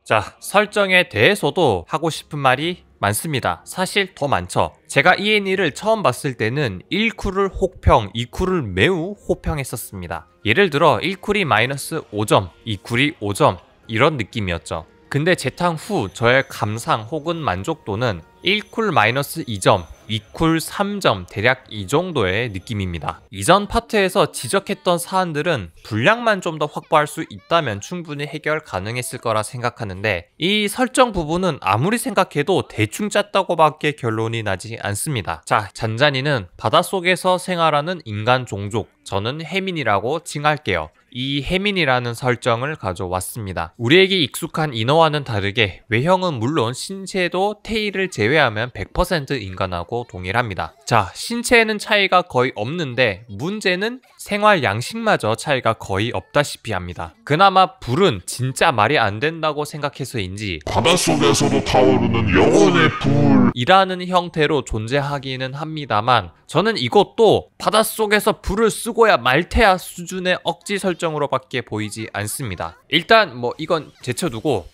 자, 설정에 대해서도 하고 싶은 말이 많습니다. 사실 더 많죠. 제가 ENE를 처음 봤을 때는 1쿨을 혹평, 2쿨을 매우 호평했었습니다. 예를 들어 1쿨이 마이너스 5점, 2쿨이 5점 이런 느낌이었죠. 근데 재탕 후 저의 감상 혹은 만족도는 1쿨 마이너스 2점, 2쿨 3점 대략 이 정도의 느낌입니다. 이전 파트에서 지적했던 사안들은 분량만 좀 더 확보할 수 있다면 충분히 해결 가능했을 거라 생각하는데 이 설정 부분은 아무리 생각해도 대충 짰다고 밖에 결론이 나지 않습니다. 자, 잔잔이는 바닷속에서 생활하는 인간 종족, 저는 해민이라고 칭할게요. 이 해민이라는 설정을 가져왔습니다. 우리에게 익숙한 인어와는 다르게 외형은 물론 신체도 테일을 제외하면 100% 인간하고 동일합니다. 자, 신체에는 차이가 거의 없는데 문제는 생활 양식마저 차이가 거의 없다시피 합니다. 그나마 불은 진짜 말이 안 된다고 생각해서인지 바닷속에서도 타오르는 영혼의 불 이라는 형태로 존재하기는 합니다만 저는 이것도 바닷속에서 불을 쓰고야 말테야 수준의 억지 설정으로밖에 보이지 않습니다. 일단 뭐 이건 제쳐두고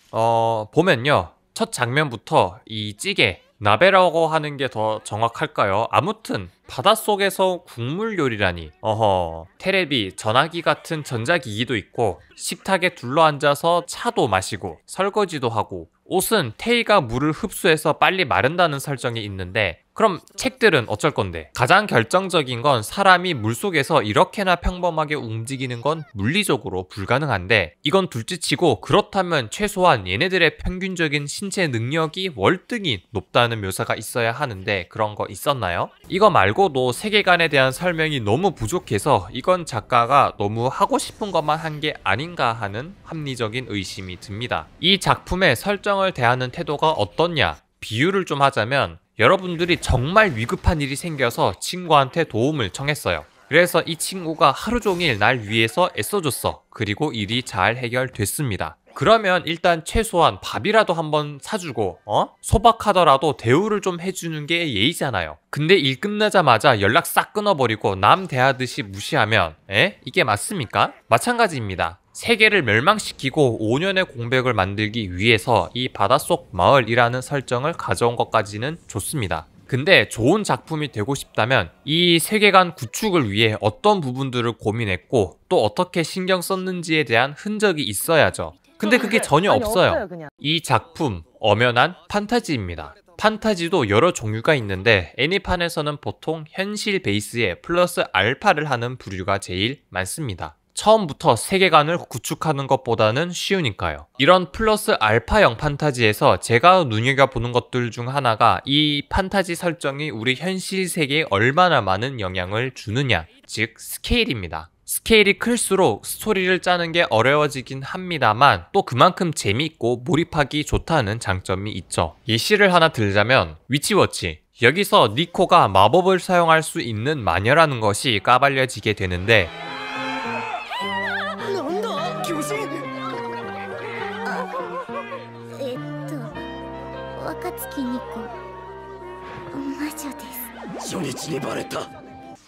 보면요, 첫 장면부터 이 찌개 나베라고 하는 게 더 정확할까요? 아무튼 바닷속에서 국물 요리라니. 테레비, 전화기 같은 전자기기도 있고 식탁에 둘러앉아서 차도 마시고 설거지도 하고 옷은 테이가 물을 흡수해서 빨리 마른다는 설정이 있는데 그럼 책들은 어쩔 건데? 가장 결정적인 건 사람이 물속에서 이렇게나 평범하게 움직이는 건 물리적으로 불가능한데 이건 둘째치고 그렇다면 최소한 얘네들의 평균적인 신체 능력이 월등히 높다는 묘사가 있어야 하는데 그런 거 있었나요? 이거 말고도 세계관에 대한 설명이 너무 부족해서 이건 작가가 너무 하고 싶은 것만 한 게 아닌가 하는 합리적인 의심이 듭니다. 이 작품의 설정을 대하는 태도가 어떻냐? 비유를 좀 하자면 여러분들이 정말 위급한 일이 생겨서 친구한테 도움을 청했어요. 그래서 이 친구가 하루 종일 날 위해서 애써줬어. 그리고 일이 잘 해결됐습니다. 그러면 일단 최소한 밥이라도 한번 사주고 소박하더라도 대우를 좀 해주는 게 예의잖아요. 근데 일 끝나자마자 연락 싹 끊어버리고 남 대하듯이 무시하면 이게 맞습니까? 마찬가지입니다. 세계를 멸망시키고 5년의 공백을 만들기 위해서 이 바닷속 마을이라는 설정을 가져온 것까지는 좋습니다. 근데 좋은 작품이 되고 싶다면 이 세계관 구축을 위해 어떤 부분들을 고민했고 또 어떻게 신경 썼는지에 대한 흔적이 있어야죠. 근데 그게 전혀 없어요. 이 작품 엄연한 판타지입니다. 판타지도 여러 종류가 있는데 애니판에서는 보통 현실 베이스에 플러스 알파를 하는 부류가 제일 많습니다. 처음부터 세계관을 구축하는 것보다는 쉬우니까요. 이런 플러스 알파형 판타지에서 제가 눈여겨보는 것들 중 하나가 이 판타지 설정이 우리 현실 세계에 얼마나 많은 영향을 주느냐, 즉 스케일입니다. 스케일이 클수록 스토리를 짜는 게 어려워지긴 합니다만 또 그만큼 재미있고 몰입하기 좋다는 장점이 있죠. 예시를 하나 들자면 위치워치. 여기서 니코가 마법을 사용할 수 있는 마녀라는 것이 까발려지게 되는데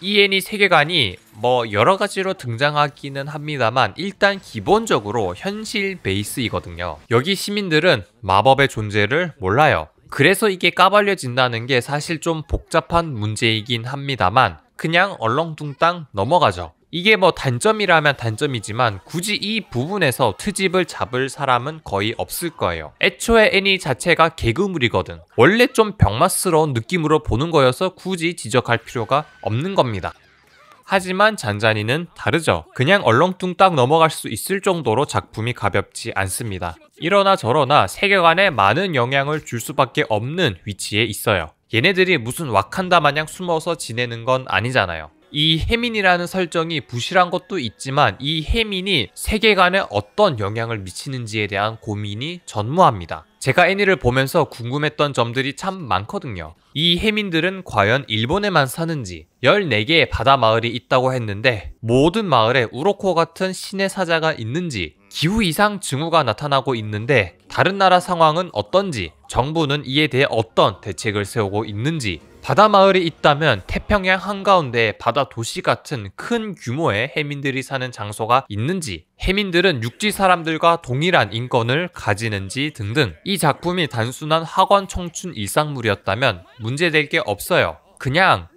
이 애니 세계관이 뭐 여러가지로 등장하기는 합니다만 일단 기본적으로 현실 베이스이거든요. 여기 시민들은 마법의 존재를 몰라요. 그래서 이게 까발려진다는 게 사실 좀 복잡한 문제이긴 합니다만 그냥 얼렁뚱땅 넘어가죠. 이게 뭐 단점이라면 단점이지만 굳이 이 부분에서 트집을 잡을 사람은 거의 없을 거예요. 애초에 애니 자체가 개그물이거든. 원래 좀 병맛스러운 느낌으로 보는 거여서 굳이 지적할 필요가 없는 겁니다. 하지만 잔잔이는 다르죠. 그냥 얼렁뚱땅 넘어갈 수 있을 정도로 작품이 가볍지 않습니다. 이러나 저러나 세계관에 많은 영향을 줄 수밖에 없는 위치에 있어요. 얘네들이 무슨 와칸다 마냥 숨어서 지내는 건 아니잖아요. 이 해민이라는 설정이 부실한 것도 있지만 이 해민이 세계관에 어떤 영향을 미치는지에 대한 고민이 전무합니다. 제가 애니를 보면서 궁금했던 점들이 참 많거든요. 이 해민들은 과연 일본에만 사는지, 14개의 바다 마을이 있다고 했는데 모든 마을에 우로코 같은 신의 사자가 있는지, 기후 이상 징후가 나타나고 있는데 다른 나라 상황은 어떤지, 정부는 이에 대해 어떤 대책을 세우고 있는지, 바다 마을이 있다면 태평양 한가운데 바다 도시 같은 큰 규모의 해민들이 사는 장소가 있는지, 해민들은 육지 사람들과 동일한 인권을 가지는지 등등. 이 작품이 단순한 학원 청춘 일상물이었다면 문제될 게 없어요. 그냥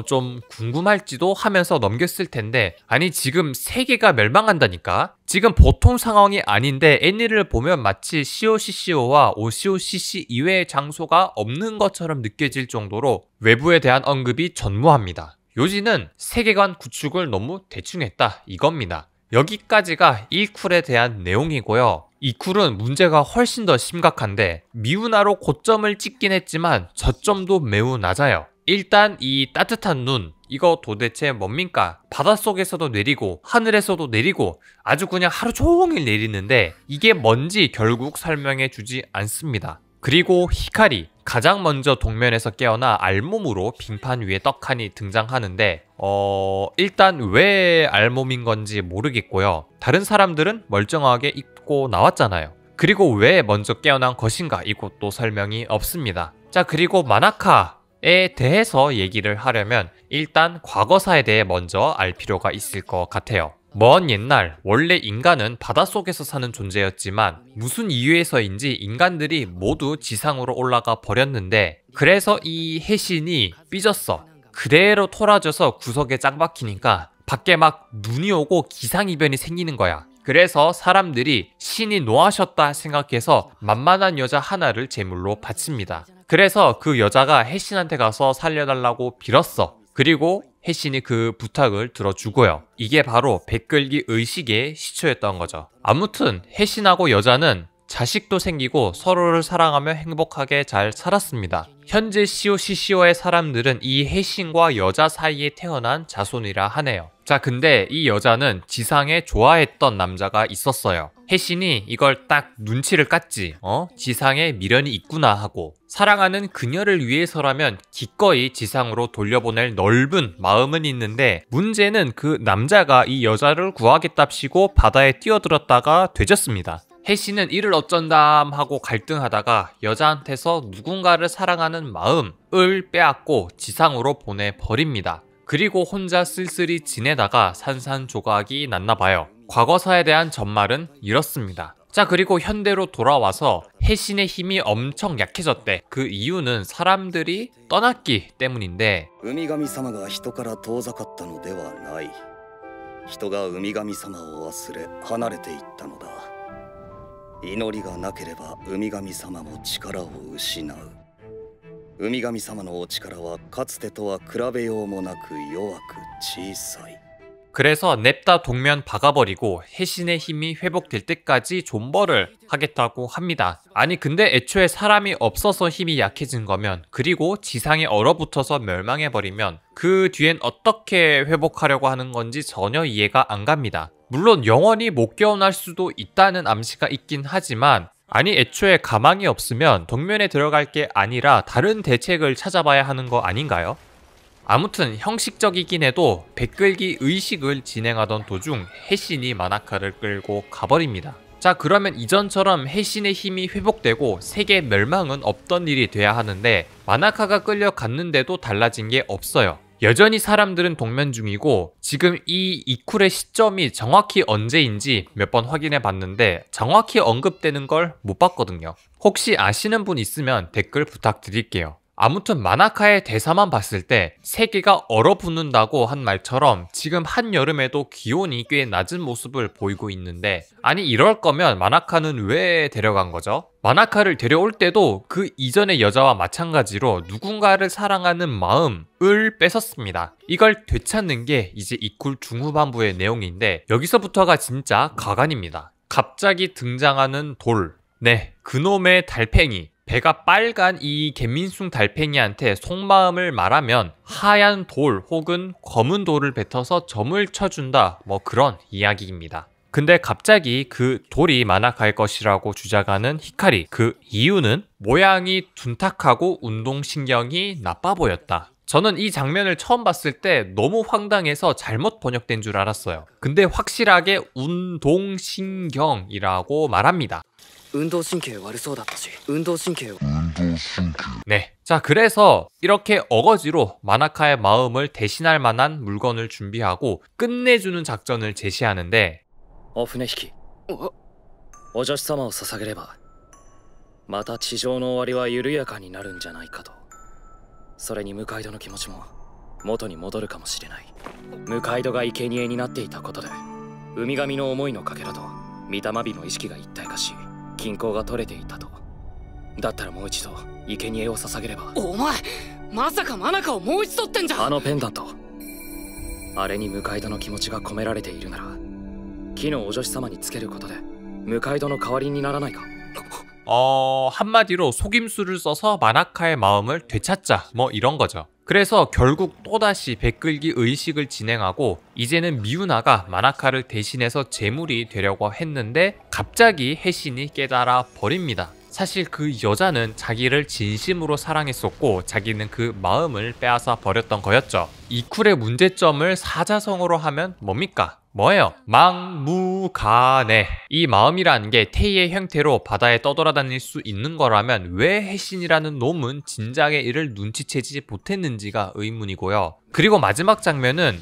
좀 궁금할지도 하면서 넘겼을 텐데, 아니 지금 세계가 멸망한다니까? 지금 보통 상황이 아닌데 애니를 보면 마치 COCCO와 OCOCC 이외의 장소가 없는 것처럼 느껴질 정도로 외부에 대한 언급이 전무합니다. 요지는 세계관 구축을 너무 대충 했다 이겁니다. 여기까지가 1쿨에 대한 내용이고요. 2쿨은 문제가 훨씬 더 심각한데 미우나로 고점을 찍긴 했지만 저점도 매우 낮아요. 일단 이 따뜻한 눈, 이거 도대체 뭡니까? 바닷속에서도 내리고 하늘에서도 내리고 아주 그냥 하루 종일 내리는데 이게 뭔지 결국 설명해 주지 않습니다. 그리고 히카리, 가장 먼저 동면에서 깨어나 알몸으로 빙판 위에 떡하니 등장하는데 일단 왜 알몸인 건지 모르겠고요. 다른 사람들은 멀쩡하게 입고 나왔잖아요. 그리고 왜 먼저 깨어난 것인가, 이것도 설명이 없습니다. 자, 그리고 마나카에 대해서 얘기를 하려면 일단 과거사에 대해 먼저 알 필요가 있을 것 같아요. 먼 옛날 원래 인간은 바닷속에서 사는 존재였지만 무슨 이유에서인지 인간들이 모두 지상으로 올라가 버렸는데, 그래서 이 해신이 삐졌어. 그대로 토라져서 구석에 짱 박히니까 밖에 막 눈이 오고 기상이변이 생기는 거야. 그래서 사람들이 신이 노하셨다 생각해서 만만한 여자 하나를 제물로 바칩니다. 그래서 그 여자가 해신한테 가서 살려달라고 빌었어. 그리고 해신이 그 부탁을 들어주고요. 이게 바로 백글기 의식의 시초였던 거죠. 아무튼 해신하고 여자는 자식도 생기고 서로를 사랑하며 행복하게 잘 살았습니다. 현재 COCCO의 사람들은 이 해신과 여자 사이에 태어난 자손이라 하네요. 자, 근데 이 여자는 지상에 좋아했던 남자가 있었어요. 해신이 이걸 딱 눈치를 깠지. 지상에 미련이 있구나 하고, 사랑하는 그녀를 위해서라면 기꺼이 지상으로 돌려보낼 넓은 마음은 있는데, 문제는 그 남자가 이 여자를 구하겠답시고 바다에 뛰어들었다가 되졌습니다. 해신은 이를 어쩐담 하고 갈등하다가 여자한테서 누군가를 사랑하는 마음을 빼앗고 지상으로 보내버립니다. 그리고 혼자 쓸쓸히 지내다가 산산조각이 났나봐요. 과거사에 대한 전말은 이렇습니다. 자, 그리고 현대로 돌아와서 해신의 힘이 엄청 약해졌대. 그 이유는 사람들이 떠났기 때문인데, ウミガミ様が人から遠ざかったのではない。人がウミガミ様を忘れ離れていったのだ。祈りがなければウミガミ様も力を失う。ウミガミ様のお力はかつてとは比べようもなく弱く小さい。 그래서 냅다 동면 박아버리고 해신의 힘이 회복될 때까지 존버를 하겠다고 합니다. 아니 근데 애초에 사람이 없어서 힘이 약해진 거면, 그리고 지상에 얼어붙어서 멸망해버리면 그 뒤엔 어떻게 회복하려고 하는 건지 전혀 이해가 안 갑니다. 물론 영원히 못 깨어날 수도 있다는 암시가 있긴 하지만, 아니 애초에 가망이 없으면 동면에 들어갈 게 아니라 다른 대책을 찾아봐야 하는 거 아닌가요? 아무튼 형식적이긴 해도 백글기 의식을 진행하던 도중 해신이 마나카를 끌고 가버립니다. 자, 그러면 이전처럼 해신의 힘이 회복되고 세계 멸망은 없던 일이 돼야 하는데, 마나카가 끌려갔는데도 달라진 게 없어요. 여전히 사람들은 동면 중이고, 지금 이 이쿨의 시점이 정확히 언제인지 몇 번 확인해 봤는데 정확히 언급되는 걸 못 봤거든요. 혹시 아시는 분 있으면 댓글 부탁드릴게요. 아무튼 마나카의 대사만 봤을 때 세계가 얼어붙는다고 한 말처럼 지금 한여름에도 기온이 꽤 낮은 모습을 보이고 있는데, 아니 이럴 거면 마나카는 왜 데려간 거죠? 마나카를 데려올 때도 그 이전의 여자와 마찬가지로 누군가를 사랑하는 마음을 뺏었습니다. 이걸 되찾는 게 이제 이쿨 중후반부의 내용인데, 여기서부터가 진짜 가관입니다. 갑자기 등장하는 돌, 네, 그놈의 달팽이. 배가 빨간 이 갯민숭 달팽이한테 속마음을 말하면 하얀 돌 혹은 검은 돌을 뱉어서 점을 쳐준다, 뭐 그런 이야기입니다. 근데 갑자기 그 돌이 마나카의 것이라고 주장하는 히카리, 그 이유는 모양이 둔탁하고 운동신경이 나빠 보였다. 저는 이 장면을 처음 봤을 때 너무 황당해서 잘못 번역된 줄 알았어요. 근데 확실하게 운동신경이라고 말합니다. 運動神経悪そうだったし、運動神経を 네. 자, 그래서 이렇게 어거지로 마나카의 마음을 대신할 만한 물건을 준비하고 끝내주는 작전을 제시하는데 お船引き、お女子様を捧げればまた地上の終わりは緩やかになるんじゃないかと。それに向戸の気持ちも元に戻るかもしれない。向戸が生贄になっていたことでウミガミの思いのかけらと御霊火の意識が一体化し均衡が取れていたと。だったらもう一度生贄を捧げれば。お前まさかマナカをもう一度ってんじゃん。あのペンダント、あれに向戸の気持ちが込められているなら木のお女子様につけることで向戸の代わりにならないか。 한마디로 속임수를 써서 마나카의 마음을 되찾자, 뭐 이런 거죠. 그래서 결국 또다시 베끌기 의식을 진행하고 이제는 미우나가 마나카를 대신해서 제물이 되려고 했는데 갑자기 혜신이 깨달아 버립니다. 사실 그 여자는 자기를 진심으로 사랑했었고 자기는 그 마음을 빼앗아 버렸던 거였죠. 이 쿨의 문제점을 사자성어로 하면 뭡니까? 뭐예요? 막무가내. 이 마음이라는 게 테이의 형태로 바다에 떠돌아다닐 수 있는 거라면 왜 혜신이라는 놈은 진작에 이를 눈치채지 못했는지가 의문이고요. 그리고 마지막 장면은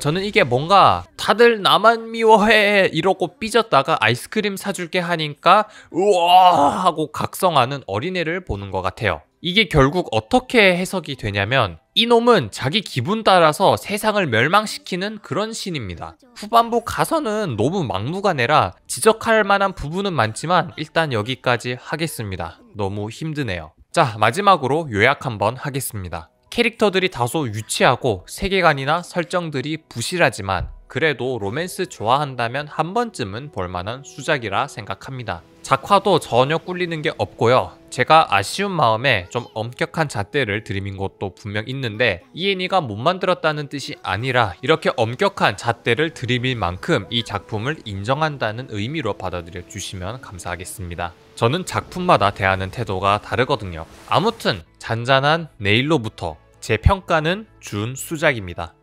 저는 이게 뭔가 다들 나만 미워해 이러고 삐졌다가 아이스크림 사줄게 하니까 우와 하고 각성하는 어린애를 보는 것 같아요. 이게 결국 어떻게 해석이 되냐면 이놈은 자기 기분 따라서 세상을 멸망시키는 그런 신입니다. 후반부 가서는 너무 막무가내라 지적할 만한 부분은 많지만 일단 여기까지 하겠습니다. 너무 힘드네요. 자, 마지막으로 요약 한번 하겠습니다. 캐릭터들이 다소 유치하고 세계관이나 설정들이 부실하지만 그래도 로맨스 좋아한다면 한 번쯤은 볼만한 수작이라 생각합니다. 작화도 전혀 꿀리는 게 없고요. 제가 아쉬운 마음에 좀 엄격한 잣대를 들이민 것도 분명 있는데 이엔이가 못 만들었다는 뜻이 아니라 이렇게 엄격한 잣대를 들이밀 만큼 이 작품을 인정한다는 의미로 받아들여 주시면 감사하겠습니다. 저는 작품마다 대하는 태도가 다르거든요. 아무튼 잔잔한 내일로부터 제 평가는 준 수작입니다.